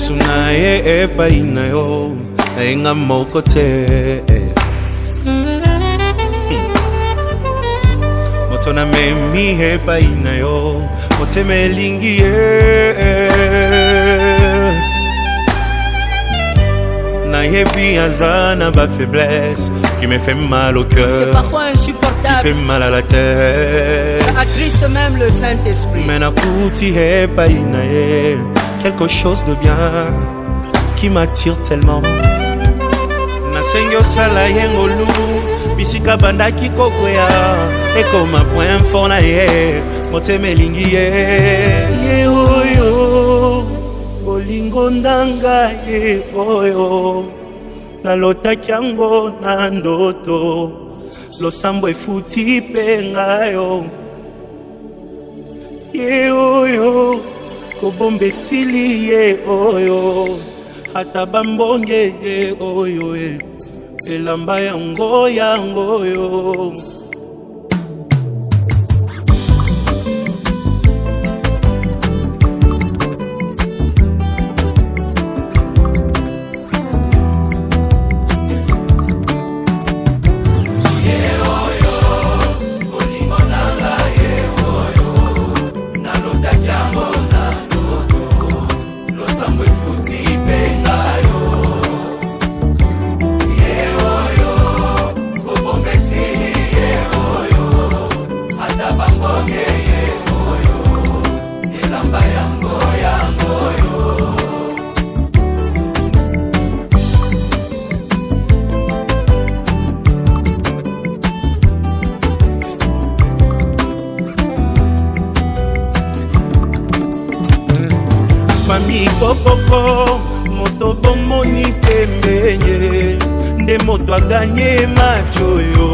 Misuna ye epai na yo Enga moko te Moto na memi epai na yo Mote melingi Na yebi azana ba faiblesse Qui me fait mal au cœur. C'est parfois insupportable. Qui fait mal à la tête. Ça attriste même le Saint-Esprit. Mais na kuti epai na ye quelque chose de bien qui m'attire tellement. Na sengyo sala yengolu bisika banda kikokwea ekoma point fort na ye mote melingi ye oyo olingo ndanga ye oyo nalotaki yango na ndoto losambo efuti pe ngayo ye oyo kobombe sili ye oyo ata bambonge ye oyo elamba yango yo Mami kokoko moto bomoni pembenye nde moto aganye macho yo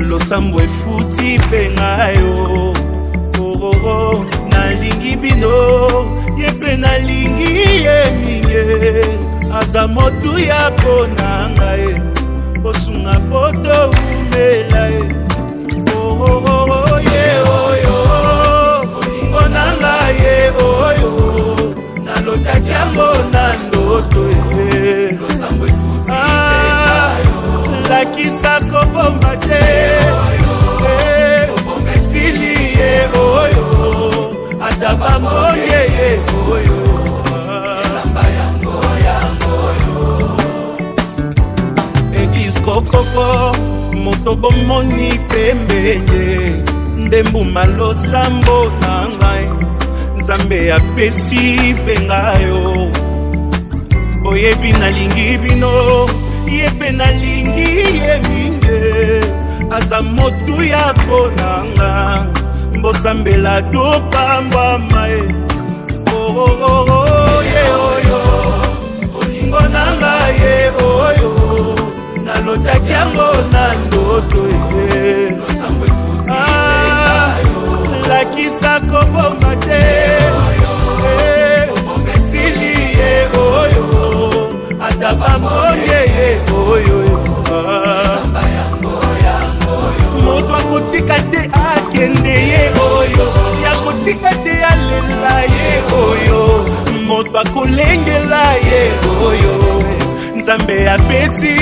losambo efuti pe ngayo oh nalingi bino yepe nalingi ye minge aza motu ya konanga ye osunga poto umela ye oh ye oyo onanga ye oyo nalotaki yango na ndoto losambo efuti lakisa kobomba te kobomba esili ye oyo ata bamoye ye oyo elamba yango eglise kokoko moto bomoni pembenye nde mbuma losambo na ngai Nzambe apesi pengayo oyebi nalingi bino yepe nalingi ye minge aza motu ya konanga mbosambela topamba mae ye oyo olingo nanga ye oyo nalotaki yango na ndoto losambo efuti lakisa kobomba te kobomba esili ye oyo ata bamoye ye oyo moto akotika te akende ye oyo yakotika te alela ye oyo moto akolengela ye oyo Nzambe apesi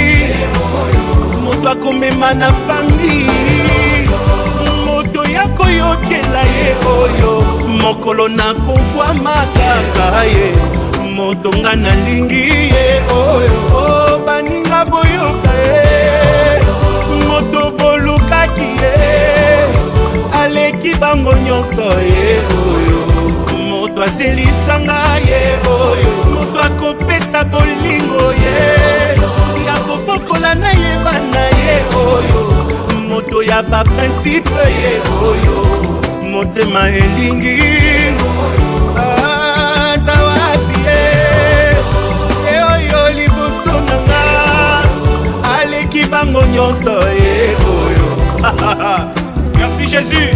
moto akomema na famille moto yakoyokela ye oyo mokolo na kovwa makaka ye moto nga nalingi ye oyo baninga boyoka ye moto bolukaki ye aleki bango nyonso ye oyo moto azelisanga ye oyo moto akopesa bolingo ye yakobokola na ye bana ye oyo moto ya ba principe ye oyo motema elingi azawapi ye oyo liboso nanga aleki bango nyonso ye oyo merci Jésus.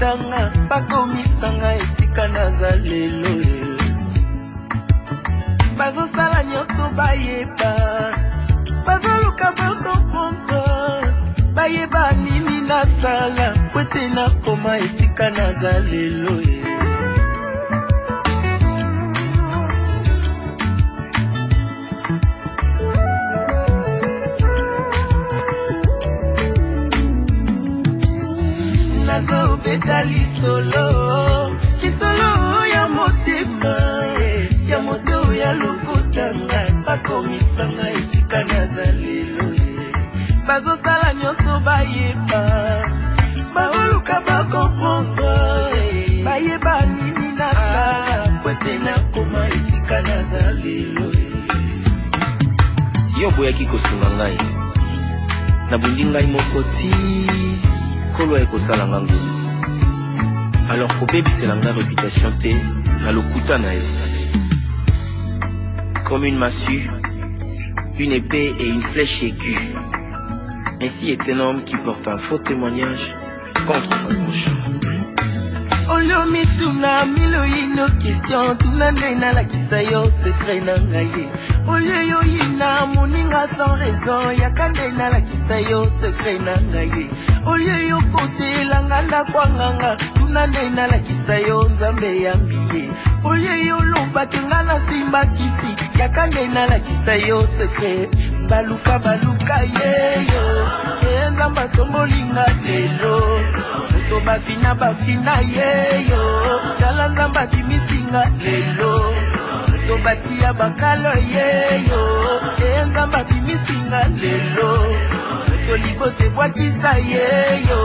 lolotanga bakomisanga esika naza lelo bazosala nyonso bayeba bazoluka bakomprendre bayeba nini nasala po ete nakoma esika naza lelo nazobeta lisolo ya motema ya moto ya lokotanga bakomisanga esika naza lelo bazosala nyonso bayeba bazoluka bakomprendre bayeba nini nasala po ete nakoma esika naza lelo si yo boyaki kosunga ngai nabundi ngai moko ti kolwa ekosala nga ngulu alors kobebisela nga réputation te na lokuta na yo comme une massue, une épée et une flèche aiguë. Ainsi est un homme qui porte un faux témoignage contre son prochain. Olio mituna milo ino question tunande na la kisayo secret na ngaye. Olio yo ina moninga sans raison yakande na la kisayo secret na ngaye. Olio yo kote langanda kwanganga tunande na la kisayo nzambe yambiye. Olio yo lomba kengana simba kisi yakande na la kisayo secret baluka yeyo nzamba tombolinga lelo to bafina yeyo tala nzamba bimisinga lelo to batia bakalo yeyo nzamba bimisinga lelo to libote bwakisa yeyo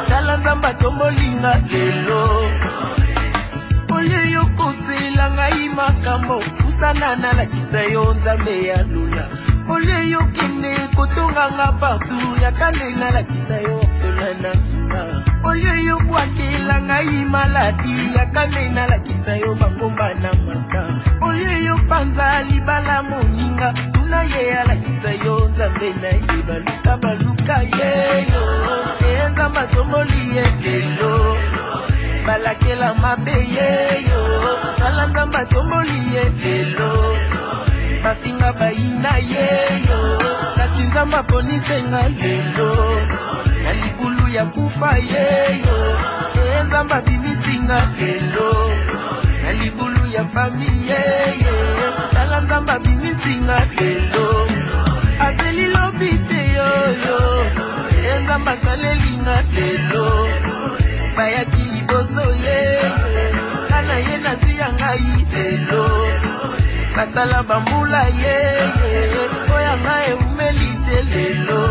tala nzamba tombolinga lelo olio kosela ngai makambo kusana na la kisayo nzambe ya lula olio kende kotonganga partout yakande na la kisayo orphelin suna olio bwakela ngai maladi yakande na la kisayo bangomba na mata olio panza libala moninga tuna ye ya la kisayo nzambe na ye baluka yeyo nzamba tomboli ye lelo balakela mabe yeyo tala nzamba tomboli ye lelo bafinga bayina yeyo kasi nzamba ponisenga lelo na libulu ya kufa yeyo nzamba bimisinga lelo na libulu ya fami yeyo tala nzamba bimisinga lelo azeli lobite yoyo nzamba salelinga lelo bayaki liboso yeyo kana ye nasi ya ngai lelo kasala bambula yeye oya ngai umelite lelo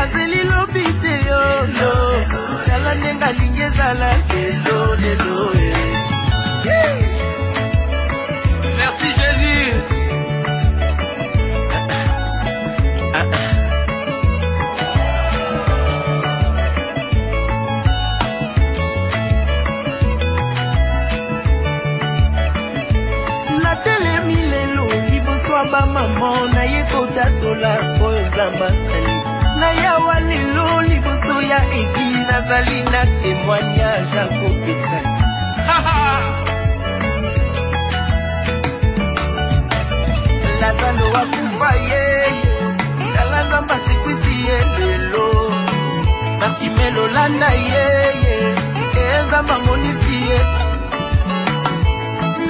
azeli lobite yoyo tala nenga lingezala lelo Merci Jésus. ba maman na ye kotatola oyo nzamba sali na yawa lelo liboso ya église nazali na témoignage ya kopesa lazalo wakufa ye tala nzamba sekwisi ye lelo martimelo landa ye nzamba monisi ye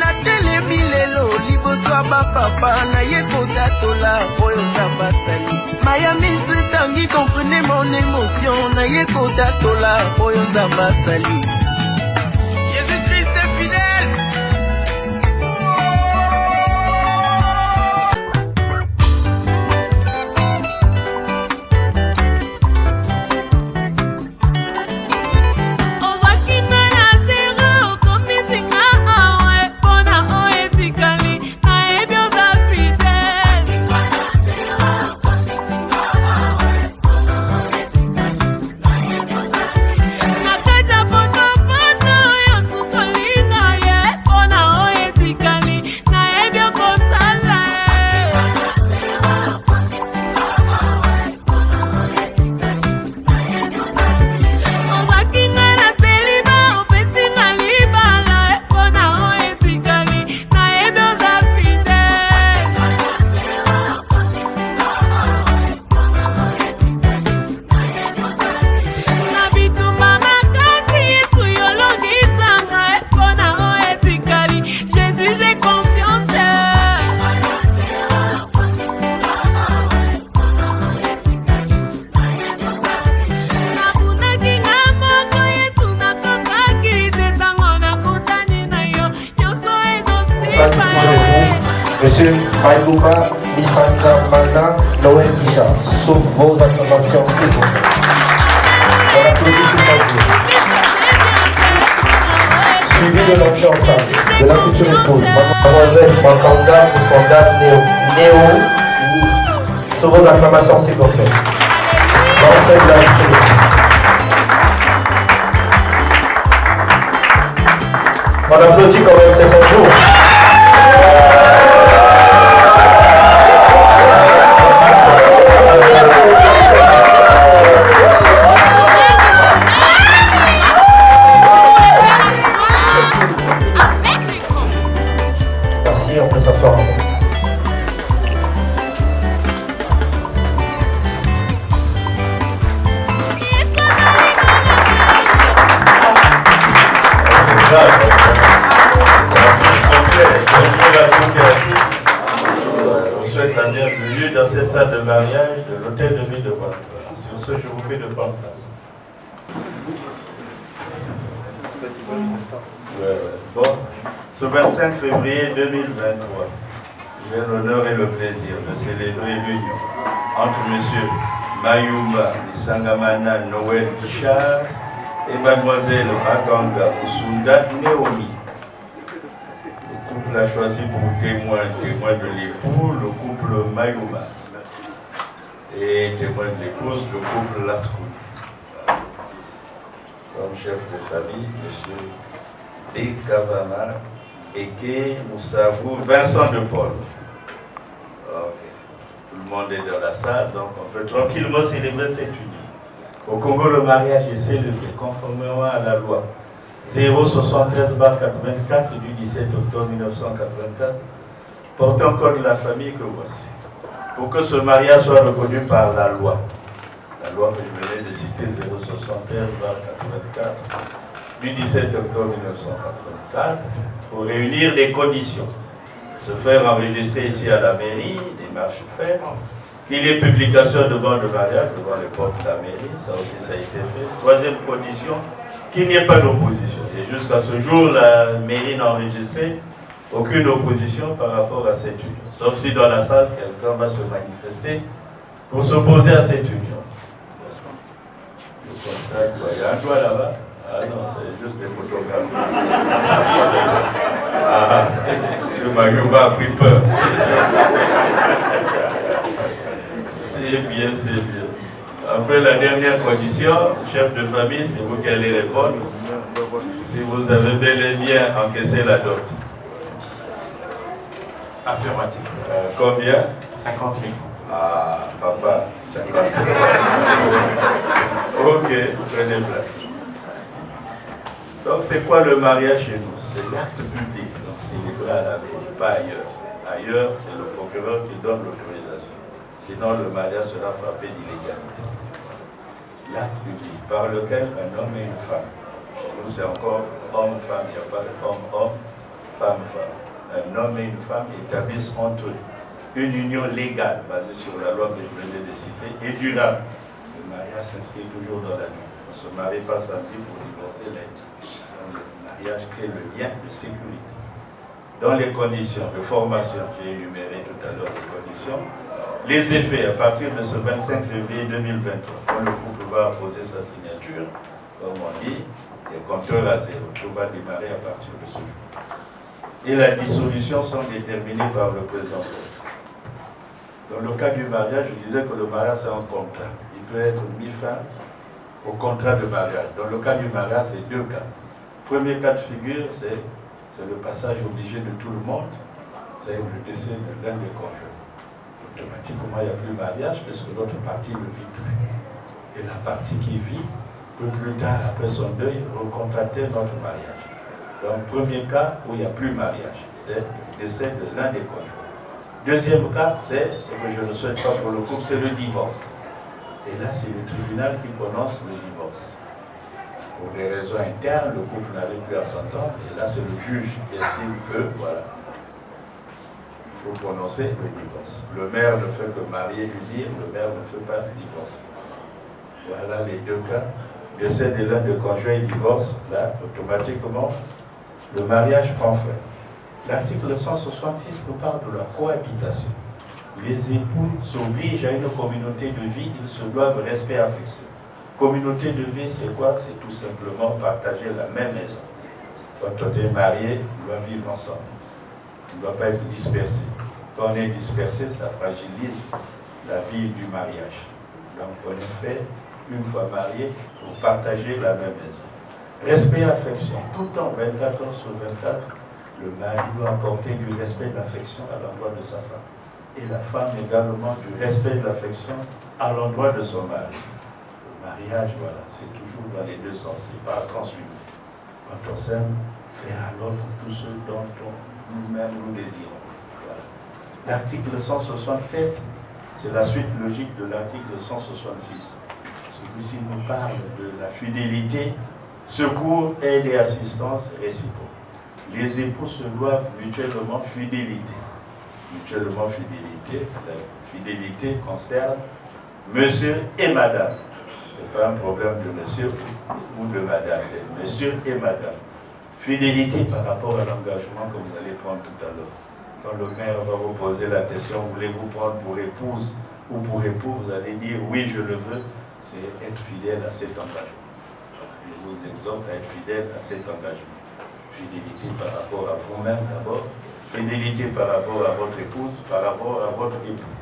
natelemi lelo liboso ya bapapa na ye kotatola oyo nzamba sali maya miso etangi comprenez mon émotion na ye kotatola oyo nzamba sali Jésus-Christ est fidèle. Nakata poto Monsieur Mayuma Misanga Mana Noël Kisha. Sous vos acclamations, s'il vous plaît. On applaudit ces sangliers. Suivi de l'entrée en salle de la future épouse, Mademoiselle Makanga Moussanga Néo. Sous vos acclamations, s'il vous plaît. L'entrée de la future épouse. On applaudit quand même ces 5 jours. Merci, on peut s'asseoir. Je vous souhaite la bienvenue dans cette salle de mariage de l'hôtel de ville de Guadeloupe. Sur ce, je vous prie de prendre place. Bon, ce 25 février 2023, j'ai l'honneur et le plaisir de célébrer l'union entre M. Mayuma Nisangamana Noël Kichar et Mademoiselle Makanga Moussanga Néomi. Le couple a choisi pour témoin de l'époux, le couple Mayuma. Et témoin de l'épouse, le couple Laskou. Comme chef de famille, M. Bekavama Eke Moussavou Vincent de Paul. Ok. Tout le monde est dans la salle, donc on peut tranquillement célébrer cette union. Au Congo, le mariage est célébré conformément à la loi 073/84 du 17 octobre 1984 portant code de la famille que voici. Pour que ce mariage soit reconnu par la loi que je venais de citer 073/84 du 17 octobre 1984, pour réunir les conditions. Se faire enregistrer ici à la mairie, démarche faite, qu'il y ait publication devant le mariage, devant les portes de la mairie, ça aussi ça a été fait. Troisième condition, qu'il n'y ait pas d'opposition. Et jusqu'à ce jour, la mairie n'a enregistré aucune opposition par rapport à cette union. Sauf si dans la salle, quelqu'un va se manifester pour s'opposer à cette union. Il y a un doigt là-bas. Ah non, c'est juste des photographies. Ah, M. Mayuma a pris peur. C'est bien, c'est bien. Après la dernière condition, chef de famille, c'est vous qui allez répondre. Si vous avez bel et bien encaissé la dot. Affirmatif. Combien? 50 000 francs. Ah, papa, 50 000 francs. Ok, prenez place. Donc c'est quoi le mariage chez nous? C'est l'acte public, donc célébré à la mairie, pas ailleurs. Ailleurs, c'est le procureur qui donne l'autorisation. Sinon, le mariage sera frappé d'illégalité. L'acte public par lequel un homme et une femme, chez nous c'est encore homme-femme, il n'y a pas de homme-homme, femme-femme. Un homme et une femme établissent entre eux une union légale basée sur la loi que je venais de citer et durable. Le mariage s'inscrit toujours dans la vie. On ne se marie pas samedi pour divorcer lundi. Le mariage crée le lien de sécurité. Dans les conditions de formation, j'ai énuméré tout à l'heure les conditions, les effets à partir de ce 25 février 2023, quand le couple va poser sa signature, comme on dit, les compteurs à zéro, tout va démarrer à partir de ce jour. Et la dissolution sont déterminées par le présent code. Dans le cas du mariage, je disais que le mariage c'est un contrat. Il peut être mis fin au contrat de mariage. Dans le cas du mariage, c'est deux cas. Premier cas de figure, c'est le passage obligé de tout le monde, c'est le décès de l'un des conjoints. Automatiquement, il n'y a plus de mariage puisque l'autre partie ne vit plus. Et la partie qui vit peut plus tard, après son deuil, recontracter notre mariage. Donc, premier cas où il n'y a plus de mariage, c'est le décès de l'un des conjoints. Deuxième cas, c'est ce que je ne souhaite pas pour le couple, c'est le divorce. Et là, c'est le tribunal qui prononce le divorce. Pour des raisons internes, le couple n'arrive plus à s'entendre, et là, c'est le juge qui estime que, voilà, il faut prononcer le divorce. Le maire ne fait que marier, unir, le maire ne fait pas de divorce. Voilà les deux cas. Décès de l'un des conjoints et divorce, là, automatiquement, le mariage prend fin. L'article 166 nous parle de la cohabitation. Les époux s'obligent à une communauté de vie, ils se doivent respect et affection. Communauté de vie, c'est quoi? C'est tout simplement partager la même maison. Quand on est marié, on doit vivre ensemble. On ne doit pas être dispersé. Quand on est dispersé, ça fragilise la vie du mariage. Donc on est fait, une fois marié, pour partager la même maison. Respect et affection. Tout le temps, 24 heures sur 24, le mari doit apporter du respect et de l'affection à l'endroit de sa femme. Et la femme également du respect et de l'affection à l'endroit de son mari. Le mariage, voilà, c'est toujours dans les deux sens, c'est pas à sens unique. Quand on s'aime, faire à l'autre tout ce dont nous-mêmes nous désirons. Voilà. L'article 167, c'est la suite logique de l'article 166. Celui-ci nous parle de la fidélité, secours, aide et assistance réciproque. Les époux se doivent mutuellement fidélité. Mutuellement fidélité, la fidélité concerne monsieur et madame. Ce n'est pas un problème de monsieur ou de madame, monsieur et madame. Fidélité par rapport à l'engagement que vous allez prendre tout à l'heure. Quand le maire va vous poser la question, voulez-vous prendre pour épouse ou pour époux, vous allez dire oui, je le veux, c'est être fidèle à cet engagement. Je vous exhorte à être fidèle à cet engagement. Fidélité par rapport à vous-même d'abord, fidélité par rapport à votre épouse, par rapport à votre époux.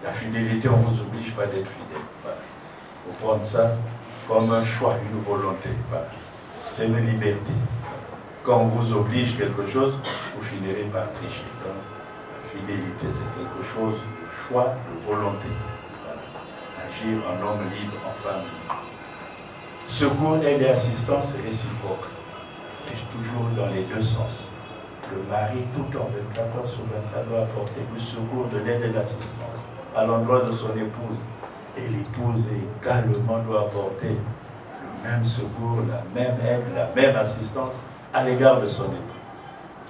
La fidélité, on ne vous oblige pas d'être fidèle. Voilà. Il faut prendre ça comme un choix, une volonté. Voilà. C'est une liberté. Quand on vous oblige quelque chose, vous finirez par tricher. Donc, la fidélité, c'est quelque chose de choix, de volonté. Voilà. Agir en homme libre, en femme libre. Secours, aide et assistance réciproque. Et toujours dans les deux sens. Le mari, tout en 24 heures sur 24, doit apporter du secours, de l'aide et de l'assistance à l'endroit de son épouse. Et l'épouse également doit apporter le même secours, la même aide, la même assistance à l'égard de son époux.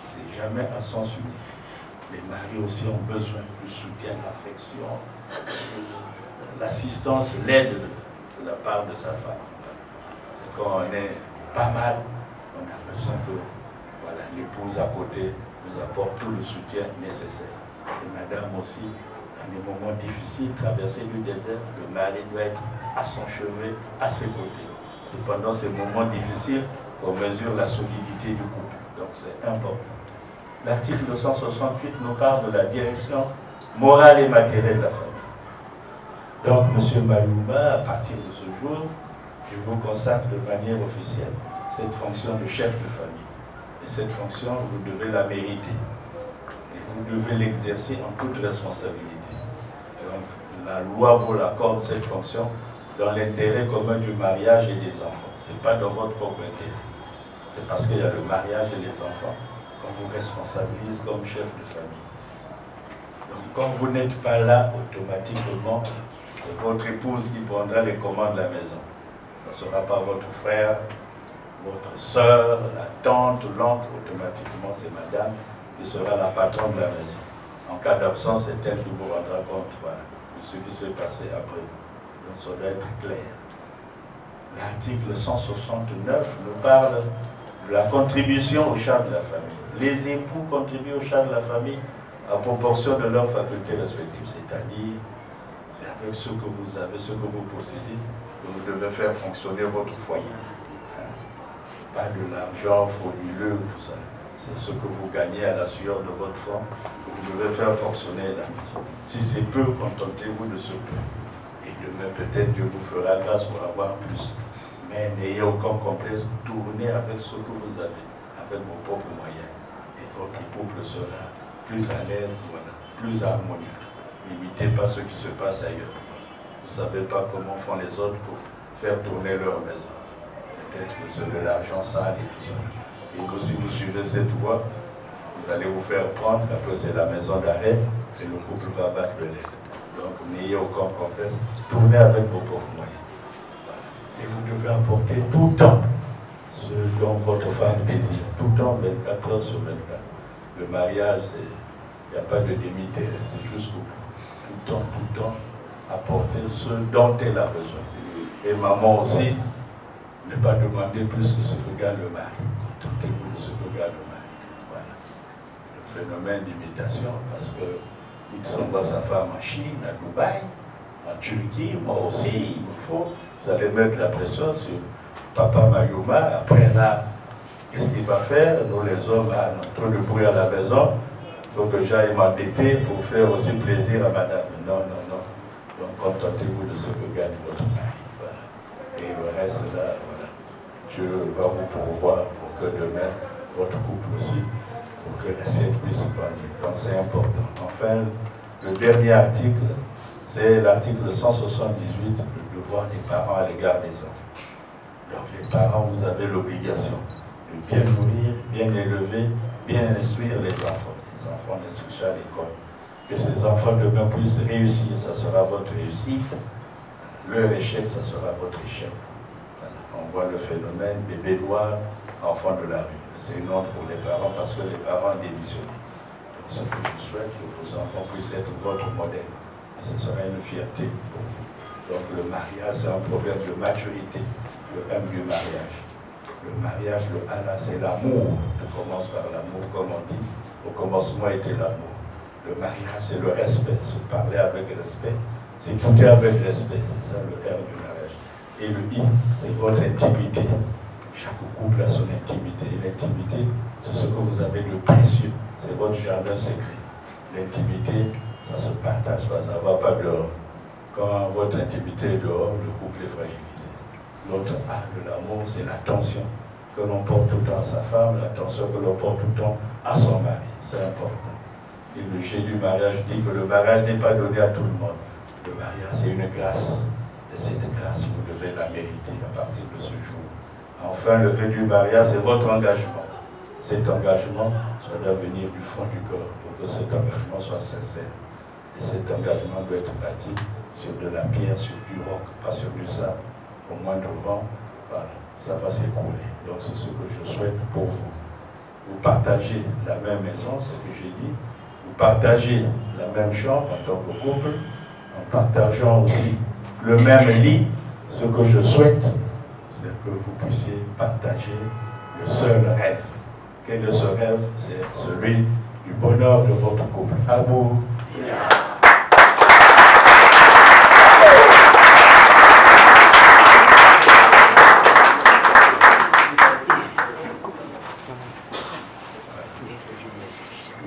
C'est jamais à sens unique. Les maris aussi ont besoin du soutien, l'affection, l'assistance, l'aide de la part de sa femme. C'est quand on est pas mal, on a besoin que voilà, l'épouse à côté nous apporte tout le soutien nécessaire. Et madame aussi, dans des moments difficiles, traverser du désert, le mari doit être à son chevet, à ses côtés. C'est pendant ces moments difficiles qu'on mesure la solidité du couple. Donc c'est important. L'article 168 nous parle de la direction morale et matérielle de la famille. Donc, M. Malouma, à partir de ce jour, je vous consacre de manière officielle cette fonction de chef de famille. Et cette fonction, vous devez la mériter. Et vous devez l'exercer en toute responsabilité. Donc, la loi vous l'accorde, cette fonction, dans l'intérêt commun du mariage et des enfants. Ce n'est pas dans votre propre intérêt. C'est parce qu'il y a le mariage et les enfants qu'on vous responsabilise comme chef de famille. Donc, quand vous n'êtes pas là, automatiquement, c'est votre épouse qui prendra les commandes de la maison. Ce ne sera pas votre frère, votre soeur, la tante, l'oncle, automatiquement c'est madame qui sera la patronne de la maison. En cas d'absence, c'est elle qui vous rendra compte voilà, de ce qui s'est passé après. Donc ça doit être clair. L'article 169 nous parle de la contribution au charge de la famille. Les époux contribuent au charge de la famille à proportion de leurs facultés respectives, c'est-à-dire c'est avec ce que vous avez, ce que vous possédez, que vous devez faire fonctionner votre foyer. Pas de l'argent frauduleux, tout ça. C'est ce que vous gagnez à la sueur de votre front que vous devez faire fonctionner la maison. Si c'est peu, contentez-vous de ce peu. Et demain, peut-être Dieu vous fera grâce pour avoir plus. Mais n'ayez aucun complexe, tournez avec ce que vous avez, avec vos propres moyens. Et votre couple sera plus à l'aise, voilà, plus harmonieux. N'imitez pas ce qui se passe ailleurs. Vous ne savez pas comment font les autres pour faire tourner leur maison. Peut-être que c'est de l'argent sale et tout ça. Et que si vous suivez cette voie, vous allez vous faire prendre, après c'est la maison d'arrêt, et le couple va battre de l'aile. Donc n'ayez aucun complexe, tournez avec vos propres moyens. Voilà. Et vous devez apporter tout le temps ce dont votre femme désire. Tout le temps, 24 heures sur 24. Le mariage, il n'y a pas de demi-terrain, c'est jusqu'au bout. Tout le temps, apporter ce dont elle a besoin. Et maman aussi, ne pas demander plus que ce que gagne le mari. Contentez-vous de ce que gagne le mari. Voilà. phénomène d'imitation, parce que X envoie sa femme en Chine, à Dubaï, en Turquie, moi aussi, il me faut, vous allez mettre la pression sur Papa Mayuma, après là, qu'est-ce qu'il va faire? Nous les hommes, trop de bruit à la maison, il faut que j'aille m'endetter pour faire aussi plaisir à madame. Non, non, non. Donc contentez-vous de ce que gagne votre mari. Voilà. Et le reste là, voilà. Dieu va vous pourvoir pour que demain, votre couple aussi, pour que l'assiette puisse grandir. Donc c'est important. Enfin, le dernier article, c'est l'article 178, le devoir des parents à l'égard des enfants. Donc les parents, vous avez l'obligation de bien nourrir, bien élever, bien instruire les enfants d'instruction à l'école. Que ces enfants demain puissent réussir, ça sera votre réussite. Leur échec, ça sera votre échec. Voilà. On voit le phénomène bébé noir, enfant de la rue. C'est une honte pour les parents parce que les parents démissionnent. Donc ce que je souhaite, que vos enfants puissent être votre modèle. Et ce sera une fierté pour vous. Donc le mariage, c'est un problème de maturité. Le M du mariage. Le mariage, le Allah, c'est l'amour. Tout commence par l'amour, comme on dit. Au commencement était l'amour. Le mariage, c'est le respect. Se parler avec respect. S'écouter avec respect. C'est ça le R du mariage. Et le I, c'est votre intimité. Chaque couple a son intimité. Et l'intimité, c'est ce que vous avez de précieux. C'est votre jardin secret. L'intimité, ça se partage pas, ça ne va pas dehors. Quand votre intimité est dehors, le couple est fragilisé. L'autre A de l'amour, c'est l'attention que l'on porte tout le temps à sa femme, l'attention que l'on porte tout le temps à son mari. C'est important. Et le G du mariage dit que le mariage n'est pas donné à tout le monde. Le mariage, c'est une grâce. Et cette grâce, vous devez la mériter à partir de ce jour. Enfin, le V du mariage, c'est votre engagement. Cet engagement, ça doit venir du fond du corps pour que cet engagement soit sincère. Et cet engagement doit être bâti sur de la pierre, sur du roc, pas sur du sable. Au moindre vent, voilà, ça va s'écrouler. Donc c'est ce que je souhaite pour vous. Vous partagez la même maison, c'est ce que j'ai dit. Vous partagez la même chambre en tant que couple, en partageant aussi le même lit. Ce que je souhaite, c'est que vous puissiez partager le seul rêve. Quel est ce rêve? C'est celui du bonheur de votre couple. Amour.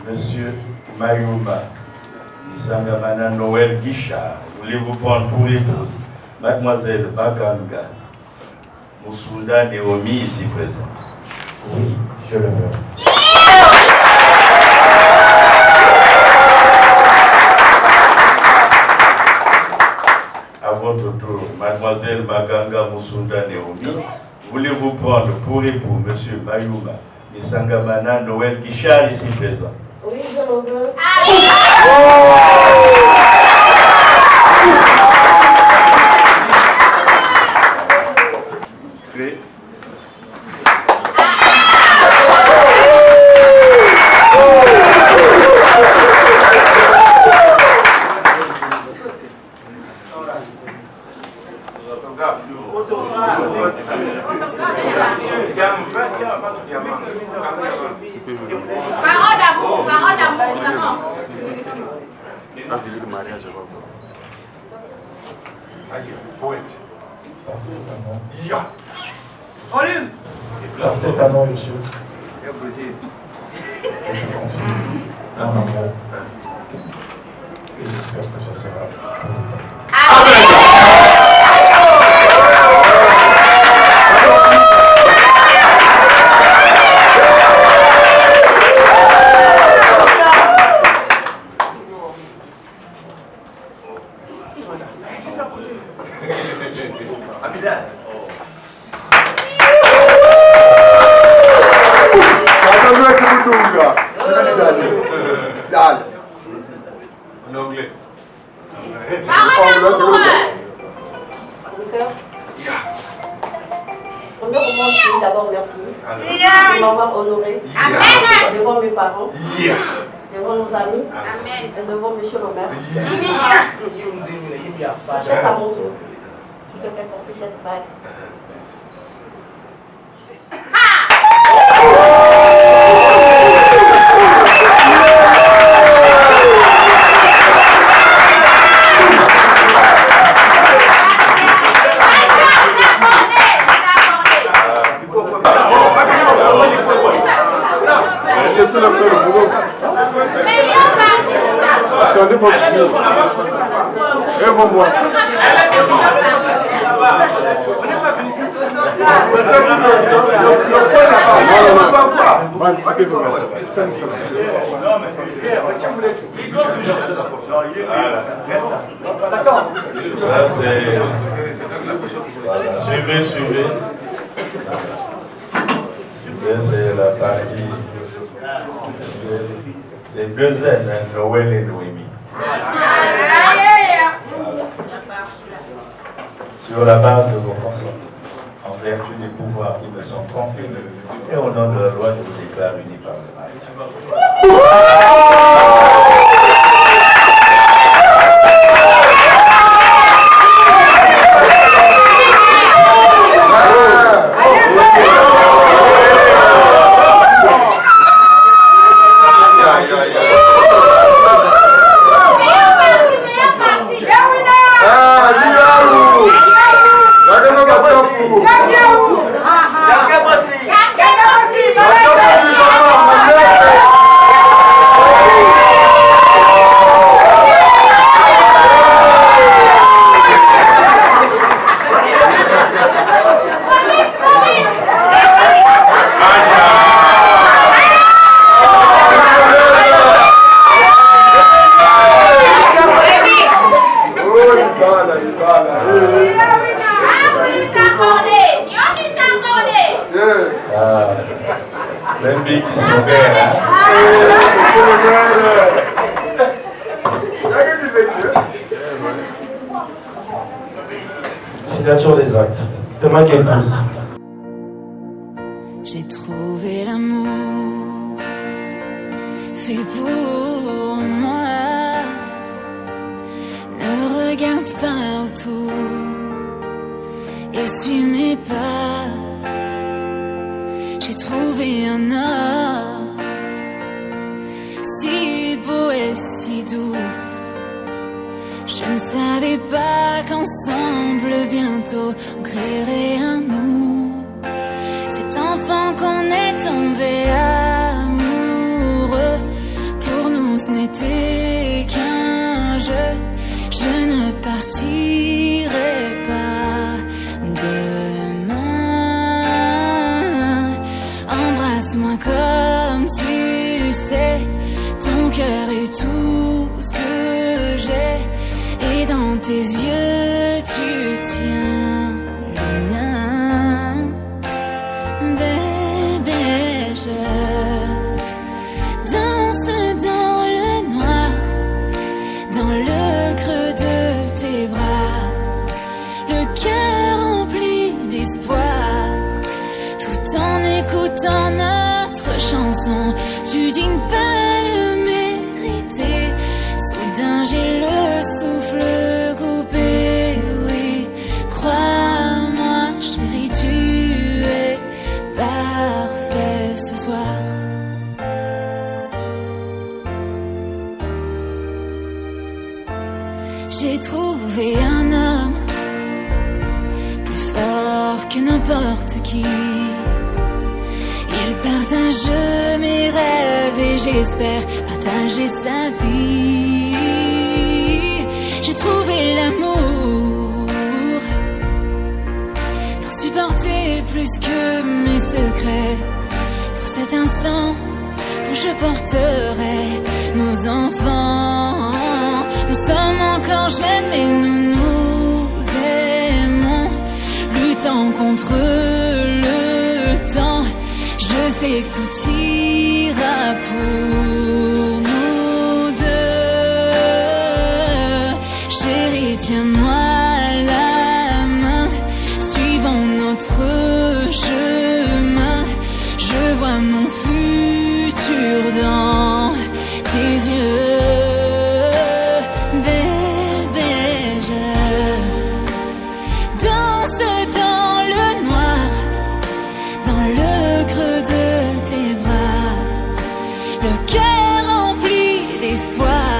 Monsieur Mayuma, Isangamana Noël Guichard, voulez-vous prendre pour épouse Mademoiselle Baganga Moussunda Naomi ici présente? Oui, je le veux. À votre tour, Mademoiselle Baganga Moussunda Naomi, voulez-vous prendre pour époux Monsieur Mayuma Isangamana Noël Guichard ici présent? Oui, je le veux. Très. Parole d'amour, c'est bon. Le mariage, poète. Par cet amour, monsieur, je te confie mon amour. Et j'espère que ça sera pour le temps. En anglais. Parole d'amour. Premièrement, d'abord merci de m'avoir honoré devant mes parents, devant nos amis et devant monsieur le maire. C'est à mon tour qui te fait porter cette bague. Attendez, pour et bon, moi. Ça c'est... Voilà, suivez. Suivez, c'est la partie... C'est deux Z, hein, Noël et Noémie. Voilà. Sur la base de vos consents, en vertu des pouvoirs qui me sont conférés, et au nom de la loi, je vous déclare unis par le mariage. Même qui sont verts. Signature des actes. Demain qu'elle pousse. J'ai trouvé l'amour fait pour moi. Ne regarde pas autour, essuie mes pas. J'ai trouvé un homme si beau et si doux. Je ne savais pas qu'ensemble bientôt on créerait un nous. Cet enfant qu'on est tombé amoureux, pour nous ce n'était qu'un jeu. Je ne partirai pas demain. Embrasse-moi comme tu sais, ton cœur est tout ce que j'ai. Et dans tes yeux, tu tiens le mien. Bébé, je danse dans le noir, dans le creux de tes bras, le cœur rempli d'espoir, tout en écoutant notre chanson. Tu dignes pas le mériter, soudain j'ai le souffle coupé, oui. Crois-moi, chérie, tu es parfait ce soir. J'ai trouvé un homme plus fort que n'importe qui. Il partage mes rêves et j'espère partager sa vie. J'ai trouvé l'amour pour supporter plus que mes secrets. Pour cet instant où je porterai nos enfants. Nous sommes encore jeunes mais nous nous aimons, luttant contre le temps. Je sais que tout ira pour nous deux. Chérie, tiens-moi la main, suivons notre chemin. Je vois mon futur dans tes yeux. Bébé, je danse dans le noir, dans le creux de tes bras, le cœur rempli d'espoir,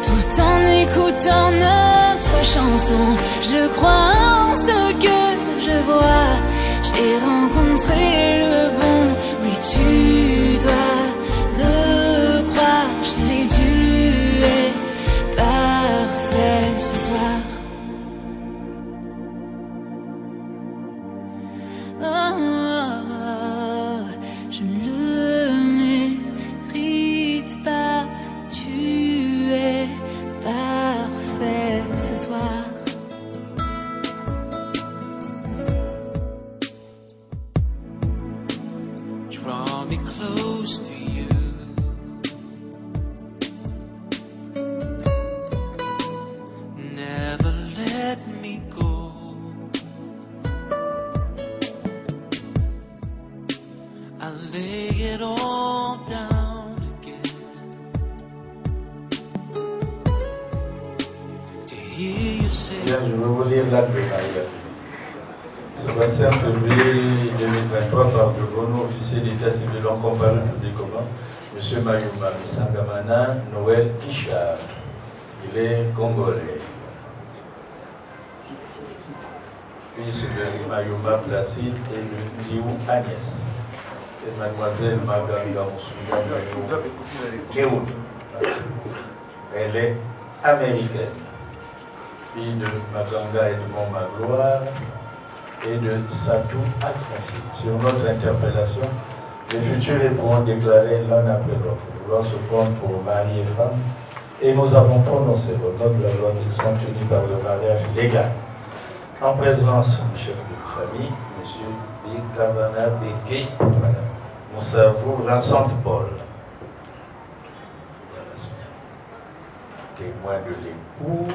tout en écoutant notre chanson. Je crois en ce que je vois, j'ai rencontré le bon. Oui, tu dois je ne le mérite pas. Tu es parfait ce soir. Draw me close to you. Never let me go. I lay it all down again to hear you say. Bien, je vais vous lire l'acte de mariage. Ce 25 février 2023, par de Bono, officier d'état civil, ont comparu publiquement M. Mayuma Misangamana Noël Kichard. Il est congolais. Fils de Mayuma Placide et de Ndiou Agnès. Et mademoiselle Maganga Moussouga. Elle est américaine. Fille de Maganga et de Montmagloire et de Satou Alfonsi. Sur notre interpellation, les futurs époux ont déclaré l'un après l'autre vouloir se prendre pour mari et femme, et nous avons prononcé au nom de la loi qu'ils sont tenus par le mariage légal. En présence du chef de famille, M. Bikavana Beke, Moussavou Vincent Paul, témoin de l'époux,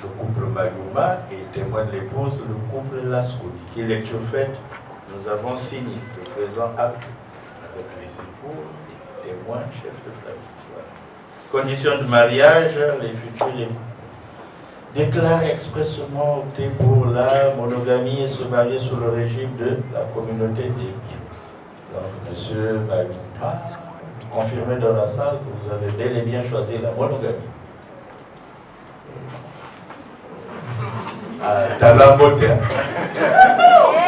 le couple Mayuma, et témoin de l'épouse, le couple Lascoudi. Qui lecture faite, nous avons signé le présent acte avec les époux et les témoins, chefs de famille. Voilà. Conditions de mariage, les futurs époux déclarent expressément opter pour la monogamie et se marier sous le régime de la communauté des biens. Donc, M. Mayuma, confirmez dans la salle que vous avez bel et bien choisi la monogamie. T'as la beauté.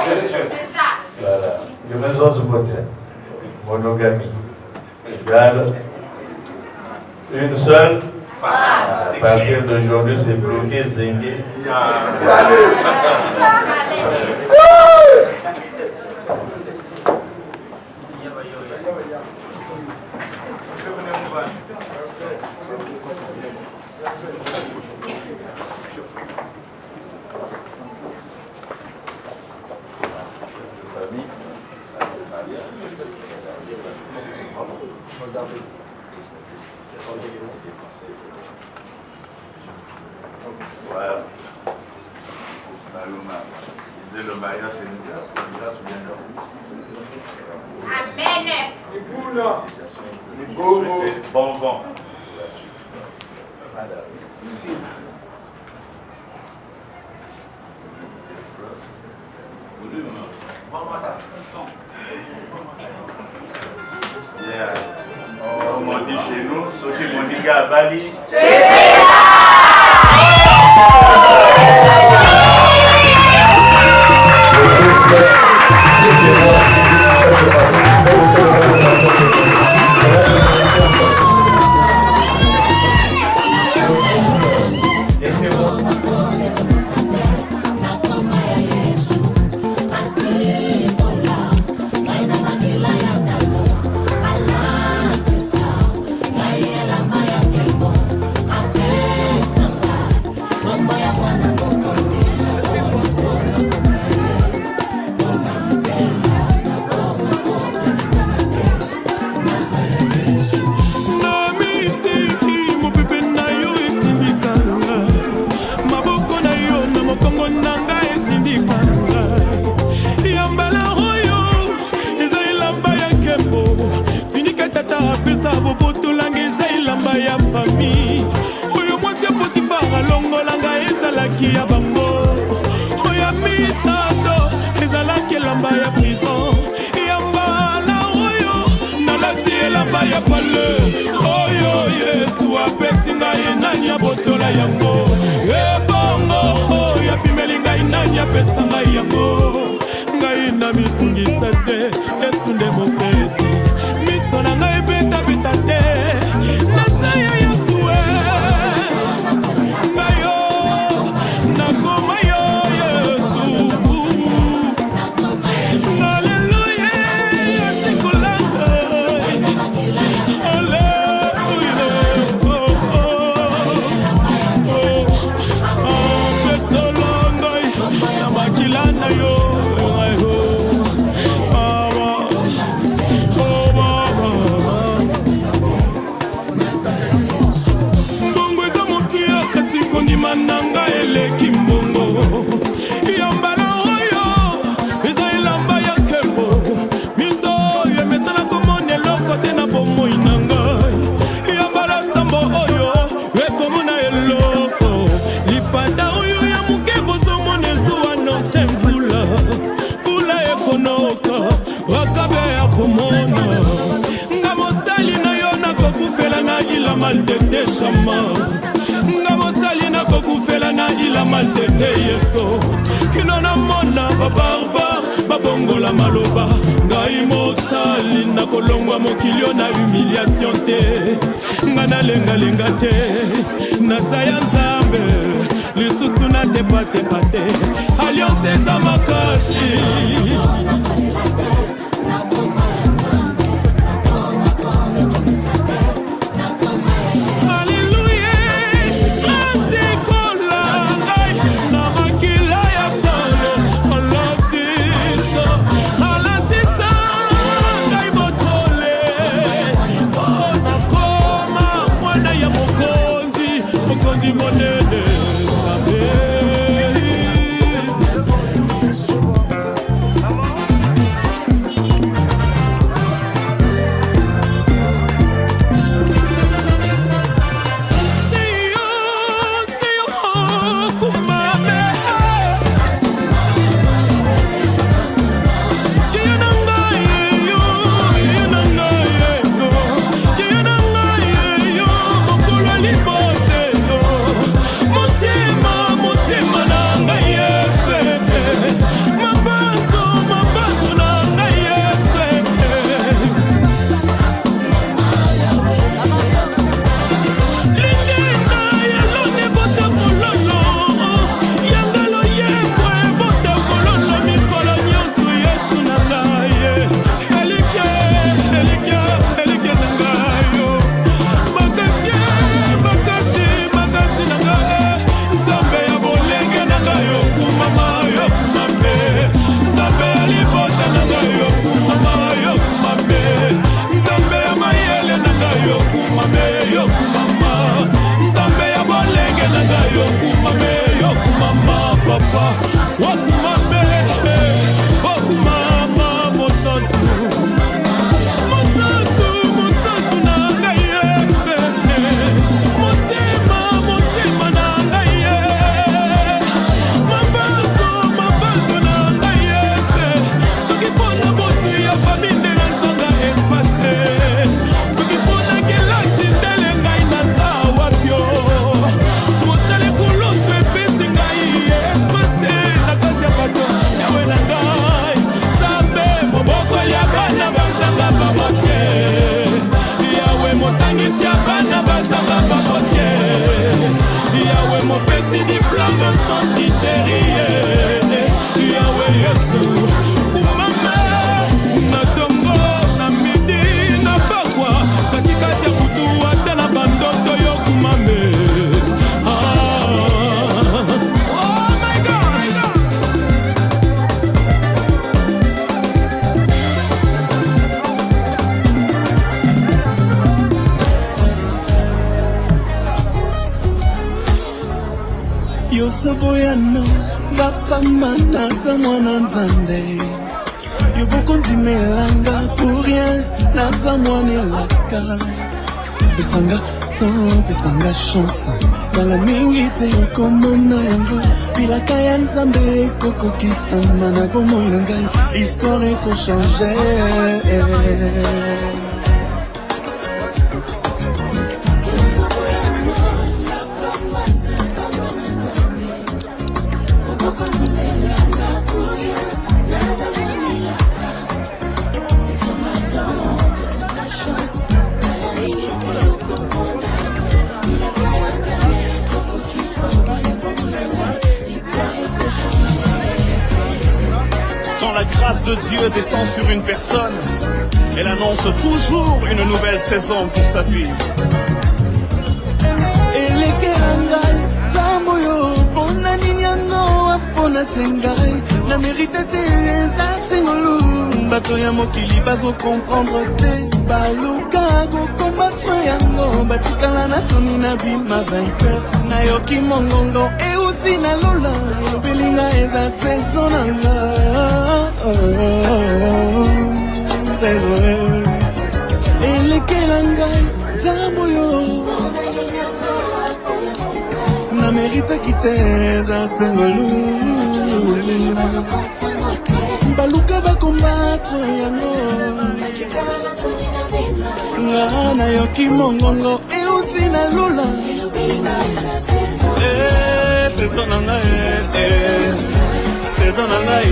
C'est ça. Voilà. Les maisons de beauté. Monogamie. Égale une seule. À partir d'aujourd'hui, c'est bloqué, zingué. Voilà. Le mariage, c'est une grâce bien Amen. Bon vent. On dit chez nous, ceux qui m'ont dit à Bali, Babongola maloba ngai mosali na kolongwa mokilio na humiliation te ngana lenga te na saya nzambe lisusu na tepa te alliance eza makasi Yosoboyano, Vapamana, Samwana Nzande. Yobokondi melanga pour rien, na Samwana laka. Pesanga temps, pesanga chance. Dans la mingite yokomona yango, bilaka ya Nzambe koko kisama na bomo inangai. Histoire eko changer. Quand la grâce de Dieu descend sur une personne, elle annonce toujours une nouvelle saison pour sa vie. Elekerangai, Samoyo, Pona Ninyano, Pona Sengai, na mérite te eza sengolu bato ya mokili bazokomprendre te baluka kokombatre yango batikala na soni na bima vainqueur nayoki mongongo euti na lola elobelinga eza saison na nga elekela ngai nzambo yo na mérite kite eza sengolu baluka bakombatre yango nga nayoki mongongo euti na lola saison na ngai saison na ngai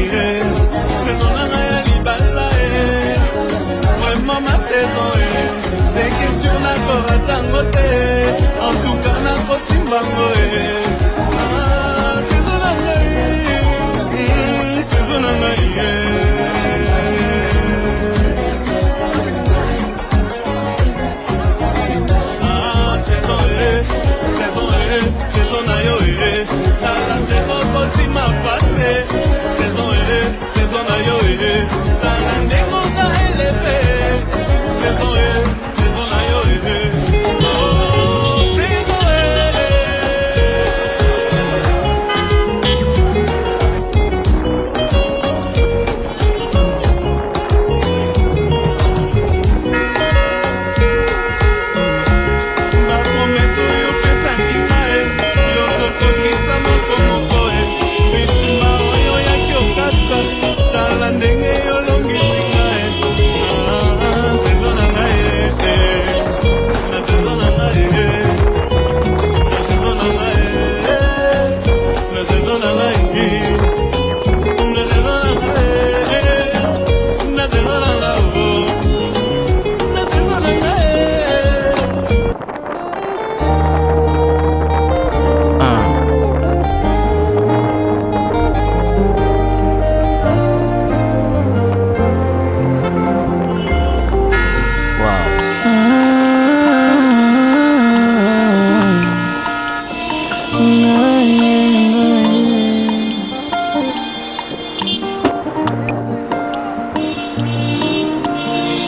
saison na ngai ya libala vraiment ma saison c'est question nakoratango te en tout cas nakosimbango saison na ngai saison na ngai saison na yo tala nde kokotima pase saison na yo tala nde koza eleve saison na yo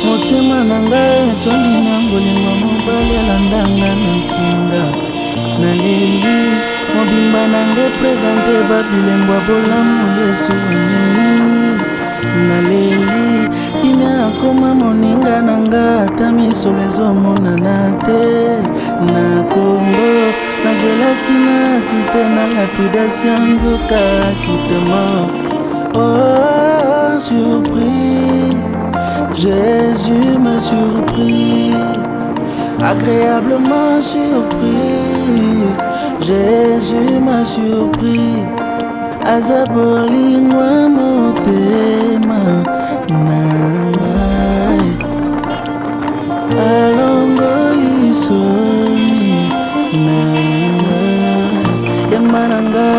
motema na ngai etondi na bolingo mobali alandanga na nkunda naleli mobimba na ngai prezante babilembo ya bolamu yesu amemi naleli kimia akoma moninga na nga ata misolo ezomonana te na kongo nazelaki na asiste na lapidation nzoka kitema oh surpris Jésus m'a surpris, agréablement surpris. Jésus m'a surpris, azaboli moi motema nangai, alongoli soni nangai, yemanangai,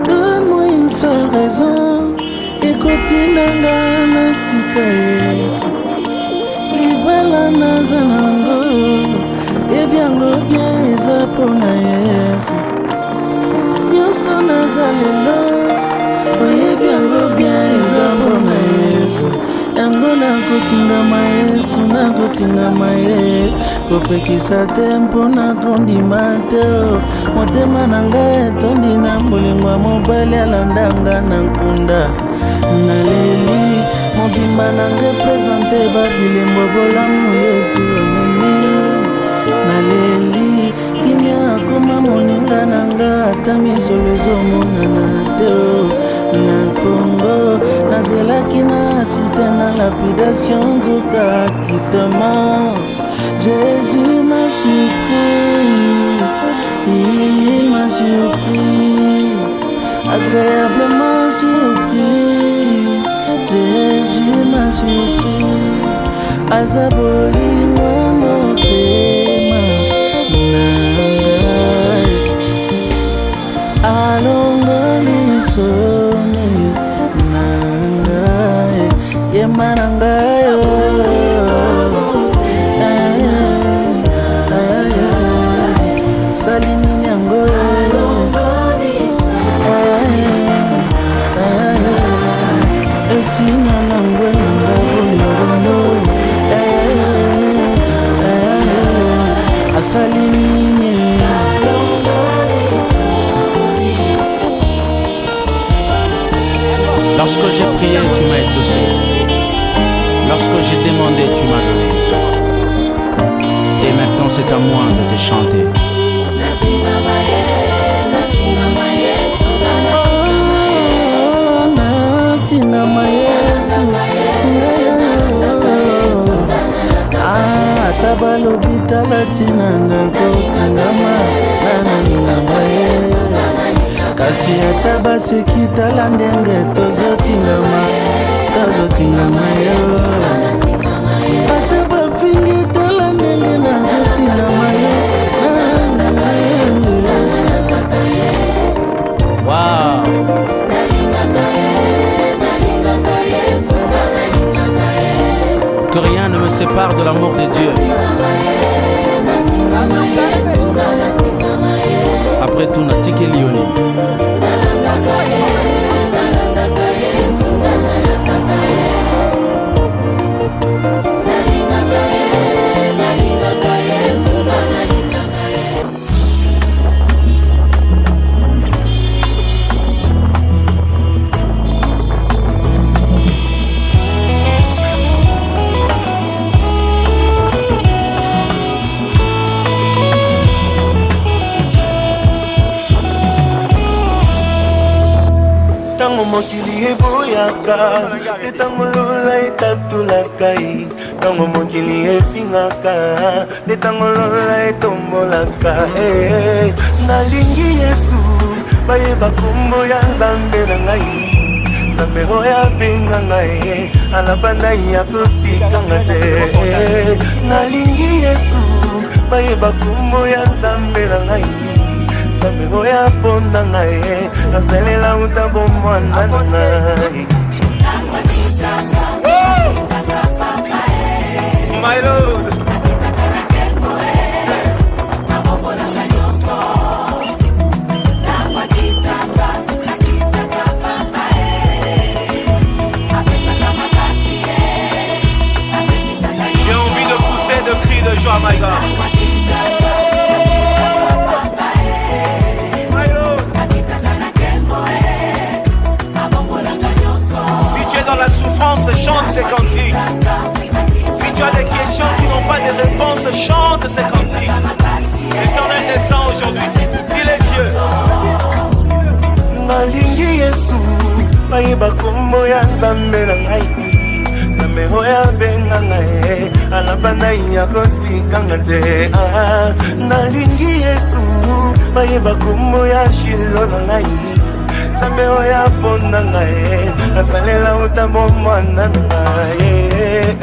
donne-moi une seule raison, ekotinanga natika Yesu libala nazanango ebyango bien eza mpona Yesu nyonso naza lelo oyebi yango bien eza mpona Yesu yango nakotingama Yesu nakotingama ye kopekisa te mpona kondima te motema na ngai etondi na bolingo ya mobali alandanga na nkunda naleli mobimba na ngai prezante babilembo bolamu Yesu amemi naleli kimia akoma moninga na nga ata misolo ezomonana te na kongo nazelaki na asiste na lapidation nzoka kitema Jésus m'a surpris, il m'a surpris, agréablement surpris. surpris azaboli motema nangai alongoli soni nangai yema nangai salini nyango esina nangwe nangabonono asaline. Lorsque j'ai prié, tu m'as exaucé. Lorsque j'ai demandé, tu m'as donné. Et maintenant c'est à moi de te chanter. Tabalobi talatina nakotingama nananingama yesu kasi ata baseki tala ndenge tozotingama yesu ata bafingi tala ndenge nazotingama yesu. Wow. Que rien ne me sépare de l'amour de Dieu. Après tout, Natiki Lioni. Mokili eboyaka tetango lola etatulaka tango mokili efingaka tetango lola etombolaka nalingi Yesu bayeba kombo ya Nzambe na ngai Nzambe oyo abenga ngai alaba na ya kotikanga te nalingi Yesu bayeba kombo ya Nzambe na ngai Nzambe oyo aponda ngai nasalela uta bomwana na ngai. My Lord. J'ai envie de pousser de cris de joie, my God. Dans la souffrance, chante ces cantiques. Si tu as des questions qui n'ont pas de réponse, chante ces cantiques. L'Éternel descend aujourd'hui. Il est Dieu. Nalingi Yesu, bayeba kombo ya Nzambe na ngai. Nzambe oyo abenga ngai, alaba na ya kotikanga te. Nalingi Yesu, bayeba kombo ya Shilo na ngai. Nzambe oyo aponda ngai nasalela uta bomwana na ngai.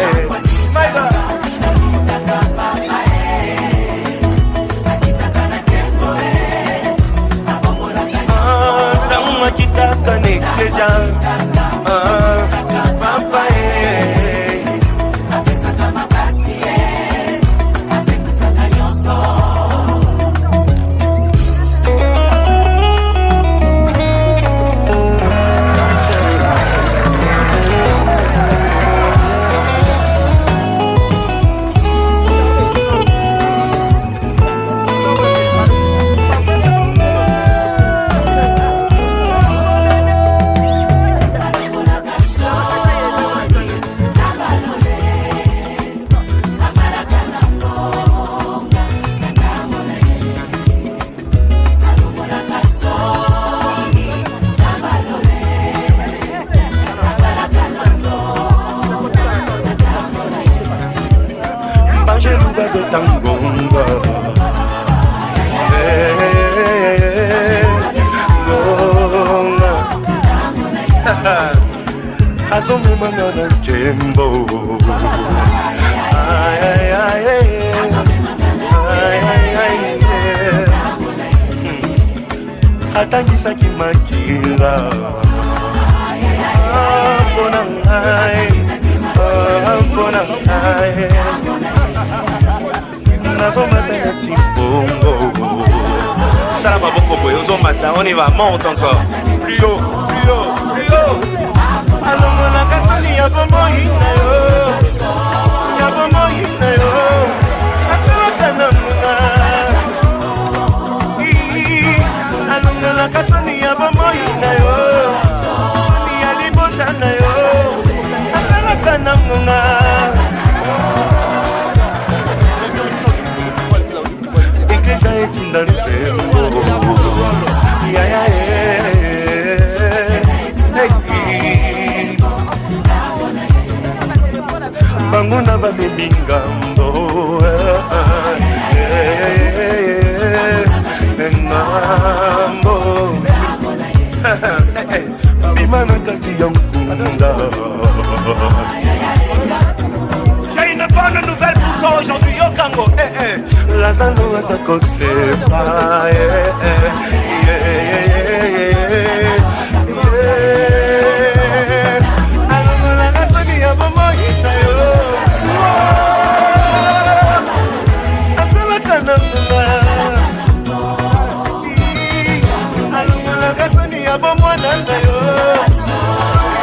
Ntango makitaka na eklesia papa Kembo. Ay, ay, ay, ay, ay, ay, ay, atangisaki makila mpona ngai nazomata neti bongo sala maboko boye ozomata on y va monte encore plus haut plus haut plus haut alongolaka soni ya bomoi na yo ya bomoi na yo asalaka na munga alongolaka soni ya bomoi na yo soni ya libota na yo asalaka na munga eklesa etinda nzembo bango na bamemi ngambo ngambo bima na kati ya mkunda. J'ai une bonne nouvelle pour toi aujourd'hui, Yokango. Lazalo azakosepa alongolaka soni ya bomoi na yo asalaka na ngonga alongolaka soni ya bomwana na yo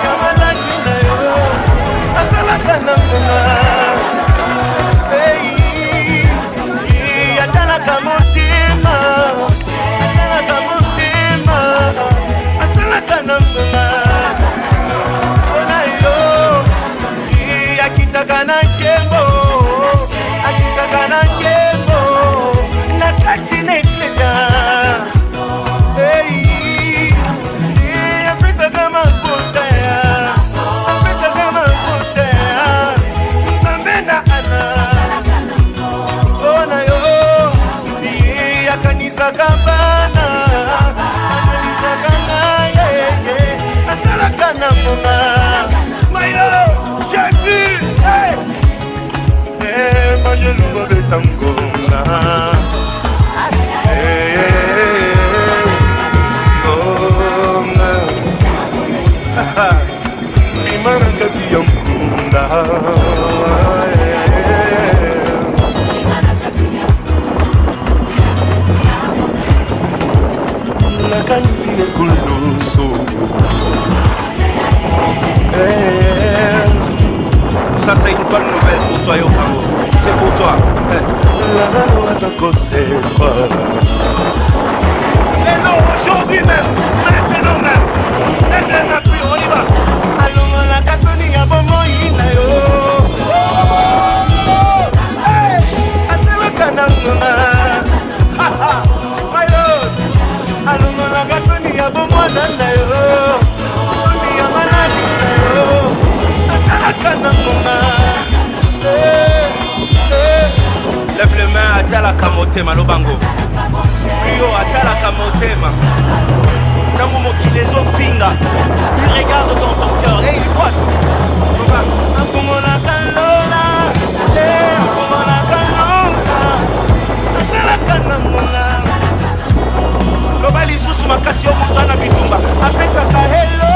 ya malaki na yo asalaka na ngonga atalaka motema asalaka na ngonga mpona yo akitaka na nkembo na kati na eklesia apesaka maputa nzambe na ana mpona yo akanisaka bana akanisaka ngaye asalaka na ngonga mayo Jésus manjelungo beta ngonga ngonga bima na kati ya mkunda nakanisi ekulusu. Ça c'est une bonne nouvelle pour toi Yokango. C'est pour toi. Lazalo azakosepa aujourd'hui même, maintenant même. Maintenant plus, on y va. alongolaka soni ya bomoi na yo asalaka na ngonga alongolaka soni ya bomwana na yo soni ya maladi na yo asalaka na ngonga. Lève les mains, atalaka motema lobango. Rio atalaka motema. Tango mokili ezofinga. Il regarde dans ton cœur et il voit tout. Akomolaka lola, akomolaka lola, asalaka na ngonga. Loba lisusu makasi yo moto na bitumba. Apesaka hello.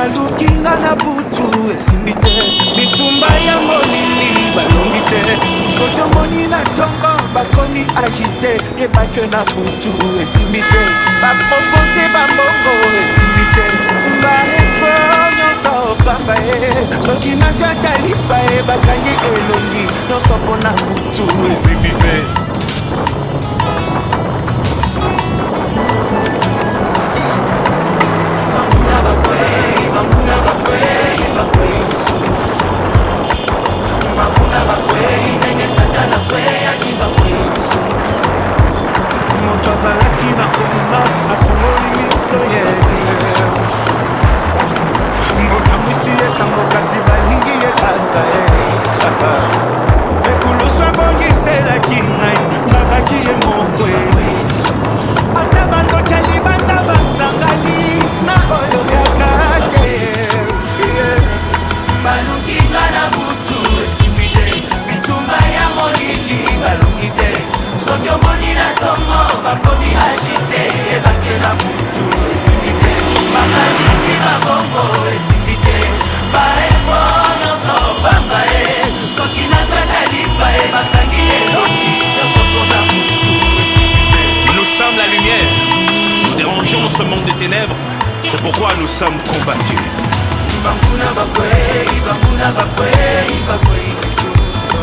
balukinga na butu esimbi te bitumba ya molili balongi te soki omoni na ntongo bakomi agite yebake na butu esimbi te bapropose bambongo esimbi te barefo nyonso pamba ye soki nazwi atalipa ye bakangi elongi nyonso mpo na butu esimbi te moto azalaki na komba afungoli miso ye mbotambwisi esango kasi balingi ye kaka ye ekulusu abongiselaki ngai babaki ye mokwe ata bandokeli banda basangani na oyo ya kate balukinga na butu esimbi te bitumba ya molili balungi te soki omoni na ntongo bakomi agite ebake na butu esimbi te bakatiti babongo esimbi te baefo nyonso bamba ye soki nazwatalipa ye bakangi elongi nyonso mpona butu esimbi te. Nous sommes la lumière, nous dérangeons ce monde des ténèbres, c'est pourquoi nous sommes combattus. Banguna bakwei, banguna bakwei, bakwei isuso.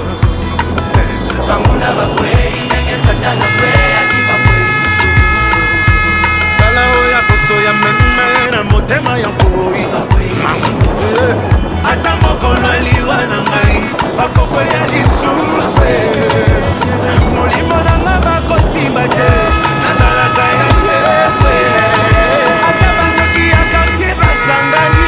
Banguna bakwei, nenge satana kwei, aki bakwei isuso. Kala oya koso ya meme na motema ya koi. Ata mokolo liwa na ngai, bakokwe ya lisusu. Molimo na nga bakosimba te, nazalaka ya Yesu. Ata bandoki ya quartier basangani.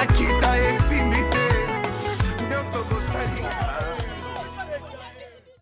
Naki